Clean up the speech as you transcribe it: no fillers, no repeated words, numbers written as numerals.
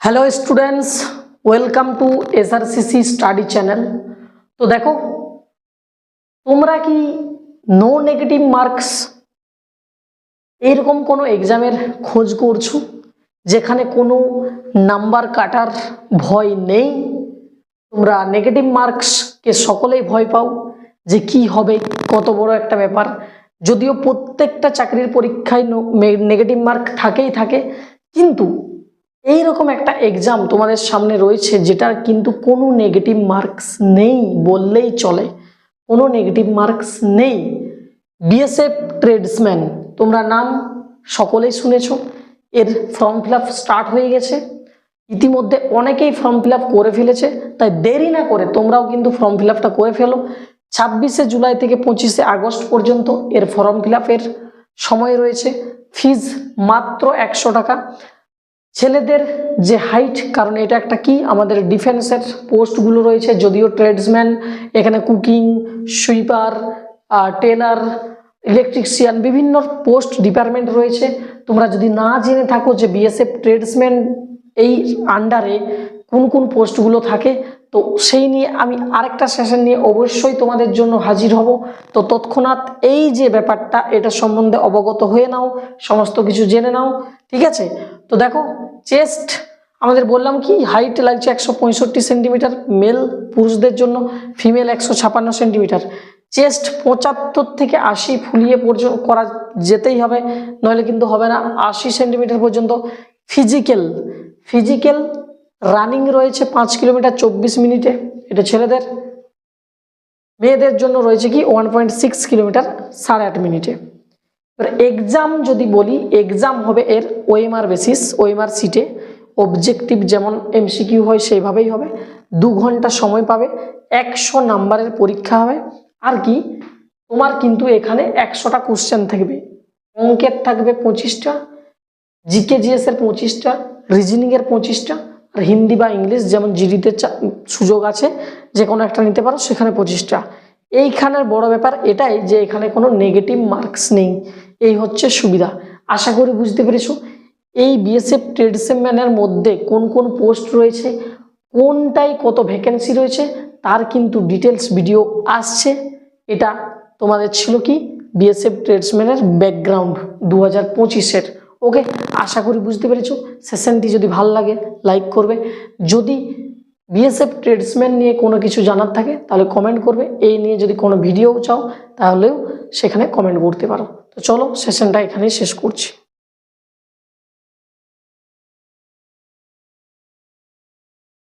Hello students, welcome to SRCC study channel. तो देखो তোমরা কি নো নেগেটিভ মার্কস এরকম কোনো এক্সামের খোঁজ করছো যেখানে কোনো নাম্বার কাটার ভয় নেই? তোমরা নেগেটিভ মার্কস কে সকলেই ভয় পাও যে কি হবে, কত বড় একটা ব্যাপার। যদিও প্রত্যেকটা চাকরির পরীক্ষায় নেগেটিভ মার্ক থাকেই থাকে, কিন্তু এইরকম একটা এক্সাম তোমাদের সামনে রয়েছে যেটার কিন্তু কোনো নেগেটিভ মার্কস নেই বললেই চলে, কোনো নেগেটিভ মার্কস নেই। বিএসএফ ট্রেডসম্যান, তোমরা নাম সকলেই শুনেছো। এর ফর্ম ফিল আপ স্টার্ট হয়ে গেছে, ইতিমধ্যে অনেকেই ফর্ম ফিল আপ করে ফেলেছে। তাই দেরি না করে তোমরাও কিন্তু ফর্ম ফিল আপটা করে ফেলো। 26শে জুলাই থেকে 25শে আগস্ট পর্যন্ত এর ফর্ম ফিল আপের সময় রয়েছে। ফিজ মাত্র 100 টাকা। ছেলেদের যে হাইট, কারণ এটা একটা কি আমাদের ডিফেন্সের পোস্টগুলো রয়েছে, যদিও ট্রেডসম্যান এখানে কুকিং, সুইপার, টেলার, ইলেকট্রিশিয়ান বিভিন্ন পোস্ট ডিপার্টমেন্ট রয়েছে। তোমরা যদি না জেনে থাকো যে বিএসএফ ট্রেডসম্যান এই আন্ডারে কোন কোন পোস্টগুলো থাকে, তো সেই নিয়ে আমি আরেকটা সেশন নিয়ে অবশ্যই তোমাদের জন্য হাজির হব। তো তৎক্ষণাৎ এই যে ব্যাপারটা, এটা সম্বন্ধে অবগত হয়ে নাও, সমস্ত কিছু জেনে নাও, ঠিক আছে? তো দেখো, চেস্ট আমাদের বললাম কি হাইট লাগছে 165 সেন্টিমিটার মেল পুরুষদের জন্য, ফিমেল 156 সেন্টিমিটার। চেস্ট 75 থেকে 80 ফুলিয়ে পর্যন্ত করা যেতেই হবে, নইলে কিন্তু হবে না। 80 সেন্টিমিটার পর্যন্ত। ফিজিক্যাল রানিং রয়েছে 5 কিলোমিটার 24 মিনিটে, এটা ছেলেদের। মেয়েদের জন্য রয়েছে কি 1.6 কিলোমিটার 8.5 মিনিটে। এবার এক্সাম যদি বলি, এক্সাম হবে এর ওএমআর বেসিস, ওএমআর সিটে। অবজেক্টিভ যেমন এমসিকিউ হয় সেইভাবেই হবে। 2 ঘন্টা সময় পাবে, 100 নাম্বারের পরীক্ষা হবে। আর কি, তোমার কিন্তু এখানে 100টা কোশ্চেন থাকবে, অঙ্কের থাকবে 25টা, জিকে জিএস এর 25টা, রিজনিং এর 25টা, আর হিন্দি বা ইংলিশ যেমন জিডিতে সুযোগ আছে, যে কোনো একটা নিতে পারো, সেখানে 25টা। এইখানের বড় ব্যাপার এটাই যে এখানে কোনো নেগেটিভ মার্কস নেই, এই হচ্ছে সুবিধা। আশা করি বুঝতে পেরেছো। এই বিএসএফ ট্রেডসম্যানের মধ্যে কোন কোন পোস্ট রয়েছে, কোনটাই কত ভ্যাকেন্সি রয়েছে, তার কিন্তু ডিটেলস ভিডিও আসছে। এটা তোমাদের ছিল কি বিএসএফ ট্রেডসম্যানের ব্যাকগ্রাউন্ড 2025-এর। ওকে, আশা করি বুঝতে পেরেছো। সেশনটি যদি ভালো লাগে লাইক করবে। যদি বিএসএফ ট্রেডসম্যান নিয়ে কোনো কিছু জানার থাকে তাহলে কমেন্ট করবে। এই নিয়ে যদি কোনো ভিডিও চাও তাহলেও সেখানে কমেন্ট করতে পারো। তো চলো, সেশনটা এখানেই শেষ করছি।